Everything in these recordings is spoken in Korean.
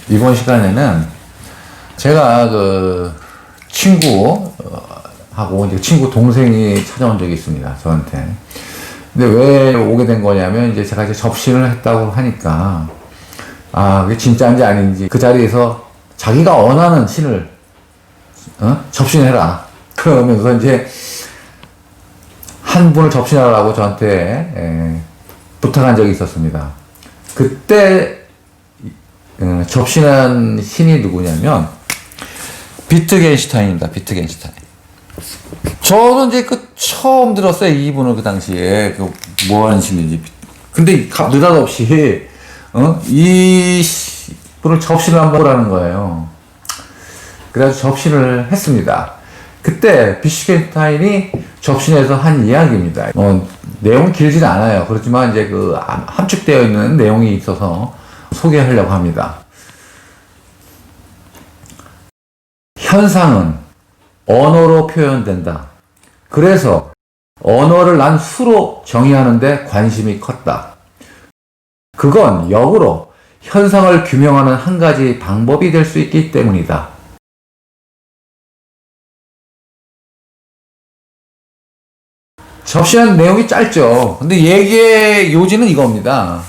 이번 시간에는 제가 그 친구하고 이제 친구 동생이 찾아온 적이 있습니다. 저한테. 근데 왜 오게 된 거냐면 이제 제가 이제 접신을 했다고 하니까 그게 진짜인지 아닌지 그 자리에서 자기가 원하는 신을 접신해라. 그러면서 이제 한 분을 접신하라고 저한테 부탁한 적이 있었습니다. 그때 접신한 신이 누구냐면 비트겐슈타인입니다. 비트겐슈타인. 저는 이제 처음 들었어요. 이분을 그 당시에 뭐 하는 신인지. 근데 느닷없이 이 분을 접신을 한번 보라는 거예요. 그래서 접신을 했습니다. 그때 비트겐슈타인이 접신해서 한 이야기입니다. 내용은 길지는 않아요. 그렇지만 이제 함축되어 있는 내용이 있어서 소개하려고 합니다. 현상은 언어로 표현된다. 그래서 언어를 난 수로 정의하는데 관심이 컸다. 그건 역으로 현상을 규명하는 한 가지 방법이 될 수 있기 때문이다. 접신한 내용이 짧죠. 근데 얘기의 요지는 이겁니다.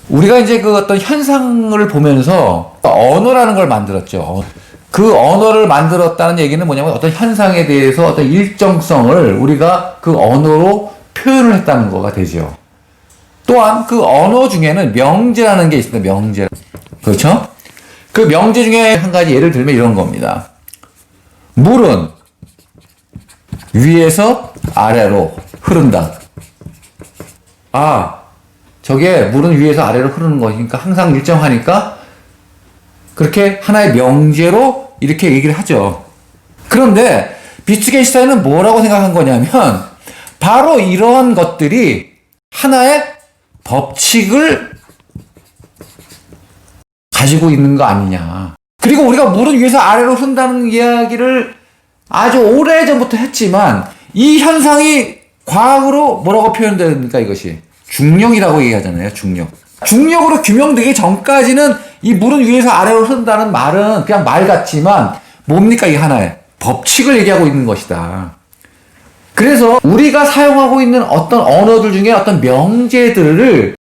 우리가 이제 어떤 현상을 보면서 언어라는 걸 만들었죠. 그 언어를 만들었다는 얘기는 뭐냐면 어떤 현상에 대해서 어떤 일정성을 우리가 그 언어로 표현을 했다는 거가 되죠. 또한 그 언어 중에는 명제라는 게 있습니다. 명제. 그렇죠? 그 명제 중에 한 가지 예를 들면 이런 겁니다. 물은 위에서 아래로 흐른다. 저게 물은 위에서 아래로 흐르는 것이니까 항상 일정하니까 그렇게 하나의 명제로 이렇게 얘기를 하죠. 그런데 비트겐슈타인은 뭐라고 생각한 거냐면 바로 이러한 것들이 하나의 법칙을 가지고 있는 거 아니냐. 그리고 우리가 물은 위에서 아래로 흐른다는 이야기를 아주 오래전부터 했지만 이 현상이 과학으로 뭐라고 표현됩니까? 이것이 중력이라고 얘기하잖아요. 중력으로 규명되기 전까지는 이 물은 위에서 아래로 흐른다는 말은 그냥 말 같지만 뭡니까? 이게 하나의 법칙을 얘기하고 있는 것이다. 그래서 우리가 사용하고 있는 어떤 언어들 중에 어떤 명제들을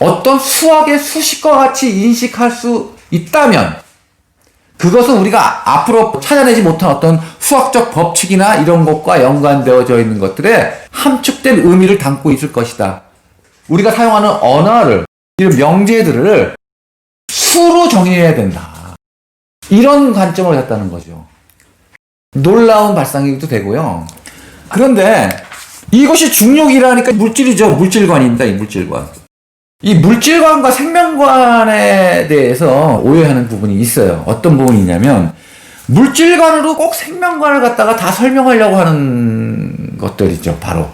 어떤 수학의 수식과 같이 인식할 수 있다면 그것은 우리가 앞으로 찾아내지 못한 어떤 수학적 법칙이나 이런 것과 연관되어져 있는 것들에 함축된 의미를 담고 있을 것이다. 우리가 사용하는 언어를, 이런 명제들을 수로 정의해야 된다. 이런 관점을 갖다는 거죠. 놀라운 발상이기도 되고요. 그런데 이것이 중력이라니까 물질이죠. 물질관입니다. 이 물질관. 이 물질관과 생명관에 대해서 오해하는 부분이 있어요. 어떤 부분이 있냐면 물질관으로 꼭 생명관을 갖다가 다 설명하려고 하는 것들이죠. 바로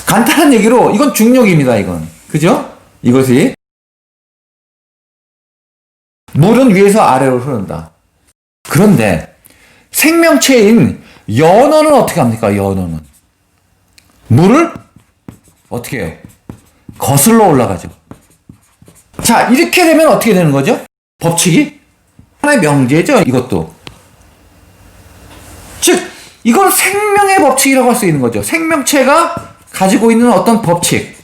간단한 얘기로 이건 중력입니다. 이건 그죠? 이것이 물은 위에서 아래로 흐른다. 그런데 생명체인 연어는 어떻게 합니까? 연어는 물을 어떻게 해요? 거슬러 올라가죠. 자, 이렇게 되면 어떻게 되는 거죠? 법칙이 하나의 명제죠. 이것도 즉 이건 생명의 법칙이라고 할 수 있는 거죠. 생명체가 가지고 있는 어떤 법칙,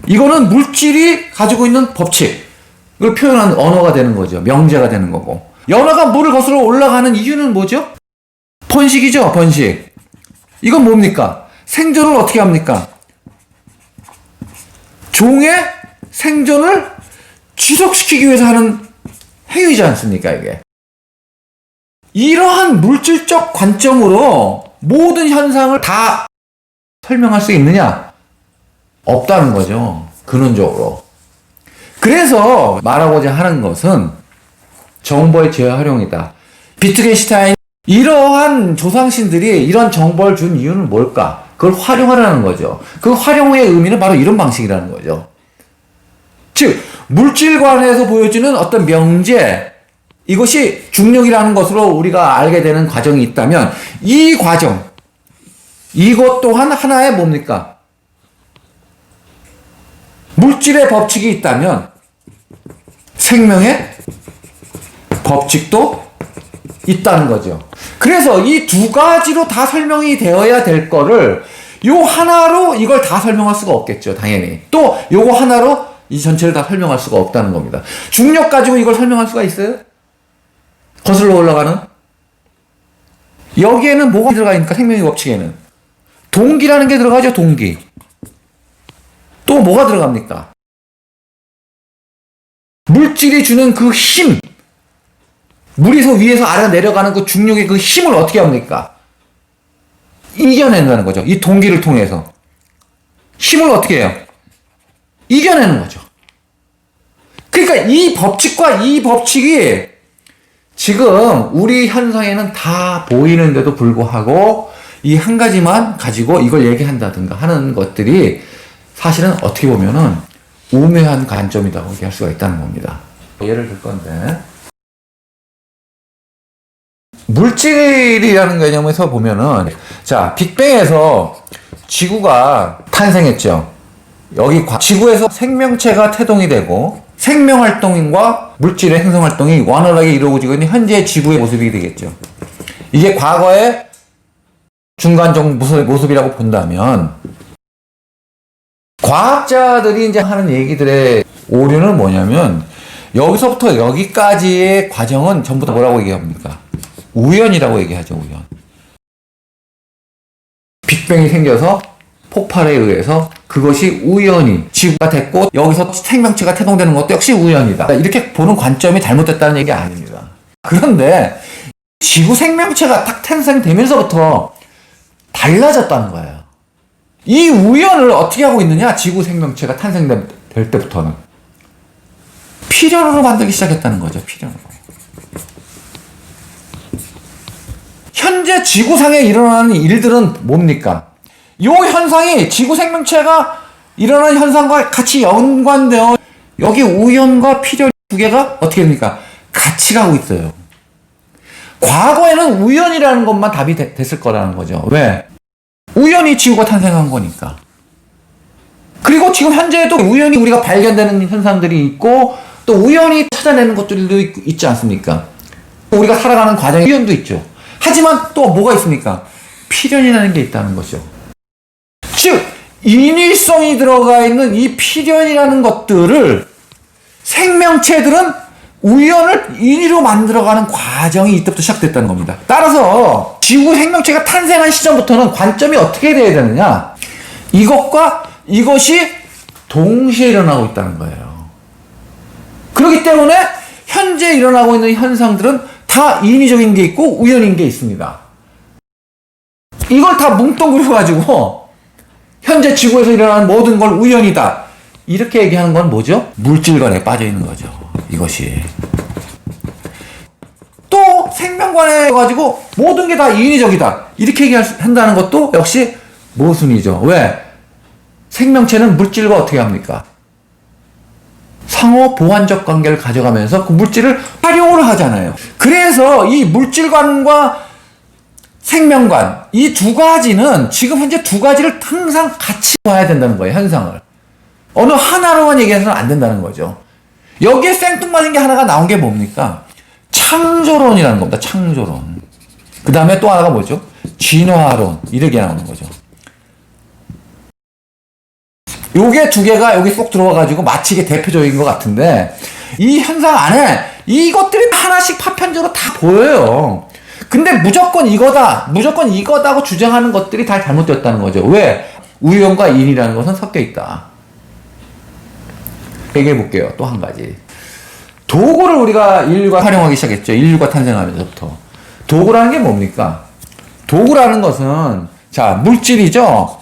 이거는 물질이 가지고 있는 법칙을 표현하는 언어가 되는 거죠. 명제가 되는 거고, 연어가 물을 거슬러 올라가는 이유는 뭐죠? 번식이죠. 번식. 이건 뭡니까? 생존을 어떻게 합니까? 종의 생존을 지속시키기 위해서 하는 행위지 않습니까? 이게 이러한 물질적 관점으로 모든 현상을 다 설명할 수 있느냐? 없다는 거죠. 근원적으로. 그래서 말하고자 하는 것은 정보의 재활용이다. 비트겐슈타인 이러한 조상신들이 이런 정보를 준 이유는 뭘까? 그걸 활용하라는 거죠. 그 활용의 의미는 바로 이런 방식이라는 거죠. 즉 물질관에서 보여지는 어떤 명제, 이것이 중력이라는 것으로 우리가 알게 되는 과정이 있다면 이 과정, 이것 또한 하나의 뭡니까? 물질의 법칙이 있다면 생명의 법칙도 있다는 거죠. 그래서 이 두 가지로 다 설명이 되어야 될 거를 요 하나로 이걸 다 설명할 수가 없겠죠, 당연히. 또 요거 하나로 이 전체를 다 설명할 수가 없다는 겁니다. 중력 가지고 이걸 설명할 수가 있어요? 거슬러 올라가는? 여기에는 뭐가 들어가 있습니까? 생명의 법칙에는 동기라는 게 들어가죠. 동기. 또 뭐가 들어갑니까? 물질이 주는 그 힘, 물에서 위에서 아래로 내려가는 그 중력의 그 힘을 어떻게 합니까? 이겨낸다는 거죠. 이 동기를 통해서 힘을 어떻게 해요? 이겨내는 거죠. 그러니까 이 법칙과 이 법칙이 지금 우리 현상에는 다 보이는데도 불구하고 이 한 가지만 가지고 이걸 얘기한다든가 하는 것들이 사실은 어떻게 보면은 우매한 관점이라고 얘기할 수가 있다는 겁니다. 예를 들 건데, 물질이라는 개념에서 보면은, 자, 빅뱅에서 지구가 탄생했죠. 여기 지구에서 생명체가 태동이 되고 생명활동과 물질의 행성활동이 원활하게 이루어지고 있는 현재 지구의 모습이 되겠죠. 이게 과거의 중간적 모습이라고 본다면, 과학자들이 이제 하는 얘기들의 오류는 뭐냐면, 여기서부터 여기까지의 과정은 전부 다 뭐라고 얘기합니까? 우연이라고 얘기하죠, 우연. 빅뱅이 생겨서 폭발에 의해서 그것이 우연히 지구가 됐고, 여기서 생명체가 태동되는 것도 역시 우연이다. 이렇게 보는 관점이 잘못됐다는 얘기 아닙니다. 그런데 지구 생명체가 딱 탄생되면서부터 달라졌다는 거예요. 이 우연을 어떻게 하고 있느냐? 지구 생명체가 탄생될 때부터는 필연으로 만들기 시작했다는 거죠. 필연으로. 현재 지구상에 일어나는 일들은 뭡니까? 이 현상이 지구 생명체가 일어나는 현상과 같이 연관되어 여기 우연과 필연 두 개가 어떻게 됩니까? 같이 가고 있어요. 과거에는 우연이라는 것만 답이 됐을 거라는 거죠. 왜? 우연히 지구가 탄생한 거니까. 그리고 지금 현재도 우연히 우리가 발견되는 현상들이 있고 또 우연히 찾아내는 것들도 있지 않습니까? 우리가 살아가는 과정에 우연도 있죠. 하지만 또 뭐가 있습니까? 필연이라는 게 있다는 거죠. 즉 인위성이 들어가 있는 이 필연이라는 것들을 생명체들은 우연을 인위로 만들어가는 과정이 이때부터 시작됐다는 겁니다. 따라서 지구 생명체가 탄생한 시점부터는 관점이 어떻게 돼야 되느냐? 이것과 이것이 동시에 일어나고 있다는 거예요. 그렇기 때문에 현재 일어나고 있는 현상들은 다 인위적인 게 있고 우연인 게 있습니다. 이걸 다 뭉뚱그려가지고 현재 지구에서 일어나는 모든 걸 우연이다, 이렇게 얘기하는 건 뭐죠? 물질관에 빠져 있는 거죠. 이것이. 또 생명관에 가지고 모든 게 다 인위적이다, 이렇게 얘기한다는 것도 역시 모순이죠. 왜? 생명체는 물질과 어떻게 합니까? 상호 보완적 관계를 가져가면서 그 물질을 활용을 하잖아요. 그래서 이 물질관과 생명관, 이 두 가지는 지금 현재 두 가지를 항상 같이 봐야 된다는 거예요. 현상을 어느 하나로만 얘기해서는 안 된다는 거죠. 여기에 생뚱맞은 게 하나가 나온 게 뭡니까? 창조론이라는 겁니다. 창조론. 그 다음에 또 하나가 뭐죠? 진화론. 이렇게 나오는 거죠. 요게 두 개가 여기 쏙 들어와가지고 마치 이게 대표적인 것 같은데, 이 현상 안에 이것들이 하나씩 파편적으로 다 보여요. 근데 무조건 이거다고 주장하는 것들이 다 잘못되었다는 거죠. 왜? 우연과 인이라는 것은 섞여 있다. 얘기해 볼게요. 또 한 가지. 도구를 우리가 인류가 활용하기 시작했죠. 인류가 탄생하면서부터. 도구라는 게 뭡니까? 도구라는 것은, 자, 물질이죠?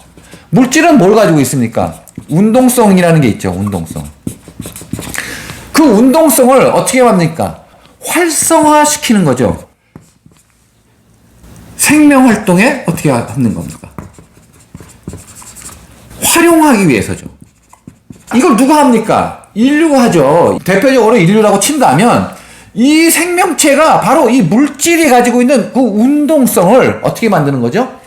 물질은 뭘 가지고 있습니까? 운동성이라는 게 있죠. 운동성. 그 운동성을 어떻게 합니까? 활성화시키는 거죠. 생명활동에 어떻게 하는 겁니까? 활용하기 위해서죠. 이걸 누가 합니까? 인류가 하죠. 대표적으로 인류라고 친다면 이 생명체가 바로 이 물질이 가지고 있는 그 운동성을 어떻게 만드는 거죠?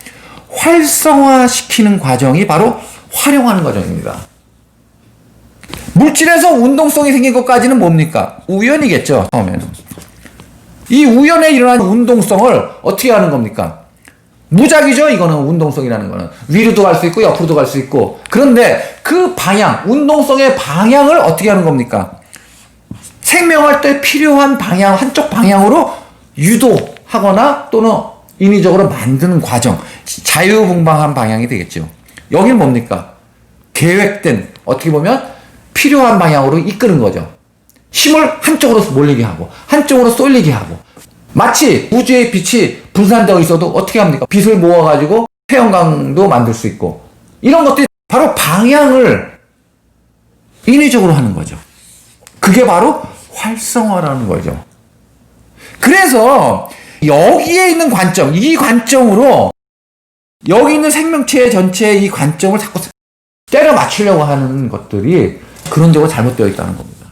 활성화시키는 과정이 바로 활용하는 과정입니다. 물질에서 운동성이 생긴 것까지는 뭡니까? 우연이겠죠, 처음에는. 이 우연에 일어난 운동성을 어떻게 하는 겁니까? 무작위죠, 이거는. 운동성이라는 거는 위로도 갈 수 있고 옆으로도 갈 수 있고. 그런데 그 방향, 운동성의 방향을 어떻게 하는 겁니까? 생명활동에 필요한 방향, 한쪽 방향으로 유도하거나 또는 인위적으로 만드는 과정, 자유분방한 방향이 되겠죠. 여기는 뭡니까? 계획된, 어떻게 보면 필요한 방향으로 이끄는 거죠. 힘을 한쪽으로 몰리게 하고 한쪽으로 쏠리게 하고. 마치 우주의 빛이 분산되어 있어도 어떻게 합니까? 빛을 모아가지고 태양광도 만들 수 있고. 이런 것들이 바로 방향을 인위적으로 하는 거죠. 그게 바로 활성화라는 거죠. 그래서 여기에 있는 관점, 이 관점으로 여기 있는 생명체 전체의 이 관점을 자꾸 때려 맞추려고 하는 것들이 그런적으로 잘못되어 있다는 겁니다.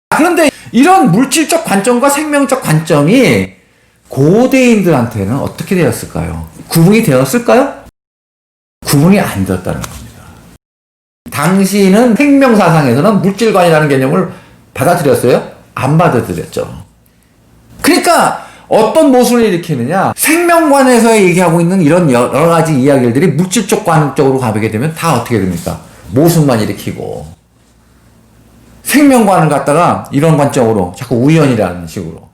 그런데 이런 물질적 관점과 생명적 관점이 고대인들한테는 어떻게 되었을까요? 구분이 되었을까요? 구분이 안 되었다는 겁니다. 당시는 생명사상에서는 물질관이라는 개념을 받아들였어요? 안 받아들였죠. 그러니까 어떤 모순을 일으키느냐, 생명관에서 얘기하고 있는 이런 여러 가지 이야기들이 물질적 관점으로 가게 되면 다 어떻게 됩니까? 모순만 일으키고, 생명관을 갖다가 이런 관점으로 자꾸 우연이라는 식으로,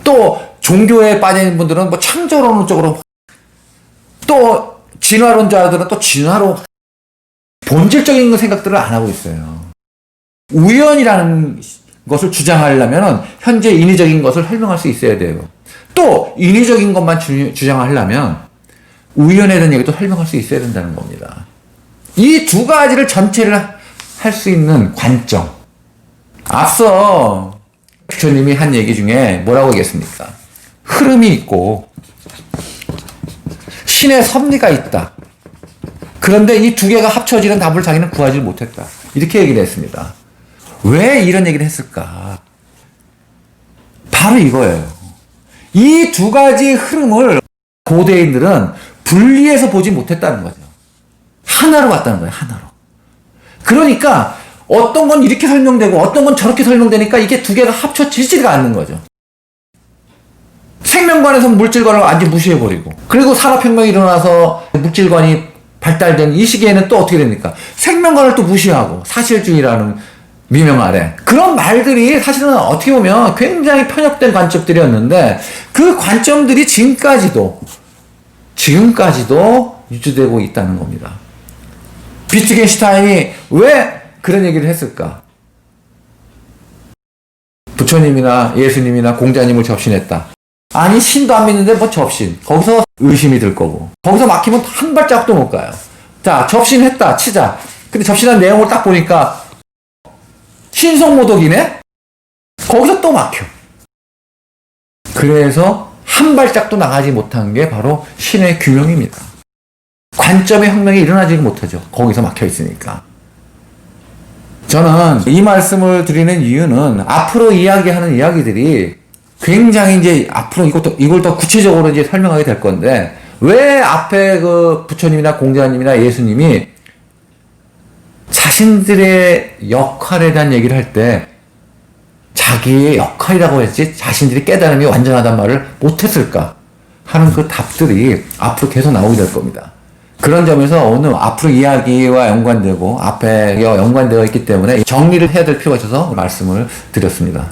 또 종교에 빠진 분들은 뭐 창조론 쪽으로, 또 진화론자들은 또 진화로, 본질적인 생각들을 안 하고 있어요. 우연이라는 것을 주장하려면 현재 인위적인 것을 설명할 수 있어야 돼요. 또 인위적인 것만 주장하려면 우연에 대한 얘기도 설명할 수 있어야 된다는 겁니다. 이 두 가지를 전체를 할 수 있는 관점. 앞서 부처님이 한 얘기 중에 뭐라고 얘기했습니까? 흐름이 있고 신의 섭리가 있다. 그런데 이 두 개가 합쳐지는 답을 자기는 구하지 못했다. 이렇게 얘기를 했습니다. 왜 이런 얘기를 했을까? 바로 이거예요. 이 두 가지 흐름을 고대인들은 분리해서 보지 못했다는 거죠. 하나로 봤다는 거예요, 하나로. 그러니까 어떤 건 이렇게 설명되고 어떤 건 저렇게 설명되니까 이게 두 개가 합쳐지지가 않는 거죠. 생명관에서는 물질관을 완전히 무시해버리고, 그리고 산업혁명이 일어나서 물질관이 발달된 이 시기에는 또 어떻게 됩니까? 생명관을 또 무시하고 사실주의라는 미명 아래 그런 말들이 사실은 어떻게 보면 굉장히 편협된 관점들이었는데, 그 관점들이 지금까지도 유지되고 있다는 겁니다. 비트겐슈타인이 왜 그런 얘기를 했을까? 부처님이나 예수님이나 공자님을 접신했다. 아니, 신도 안 믿는데 뭐 접신. 거기서 의심이 들 거고, 거기서 막히면 한 발짝도 못 가요. 자, 접신했다 치자. 근데 접신한 내용을 딱 보니까 신성모독이네? 거기서 또 막혀. 그래서 한 발짝도 나가지 못한 게 바로 신의 규명입니다. 관점의 혁명이 일어나지 못하죠. 거기서 막혀 있으니까. 저는 이 말씀을 드리는 이유는 앞으로 이야기하는 이야기들이 굉장히 이제 앞으로 이걸 더 구체적으로 이제 설명하게 될 건데, 왜 앞에 그 부처님이나 공자님이나 예수님이 자신들의 역할에 대한 얘기를 할 때 자기의 역할이라고 했지 자신들이 깨달음이 완전하단 말을 못했을까 하는 그 답들이 앞으로 계속 나오게 될 겁니다. 그런 점에서 오늘 앞으로 이야기와 연관되고 앞에 연관되어 있기 때문에 정리를 해야 될 필요가 있어서 말씀을 드렸습니다.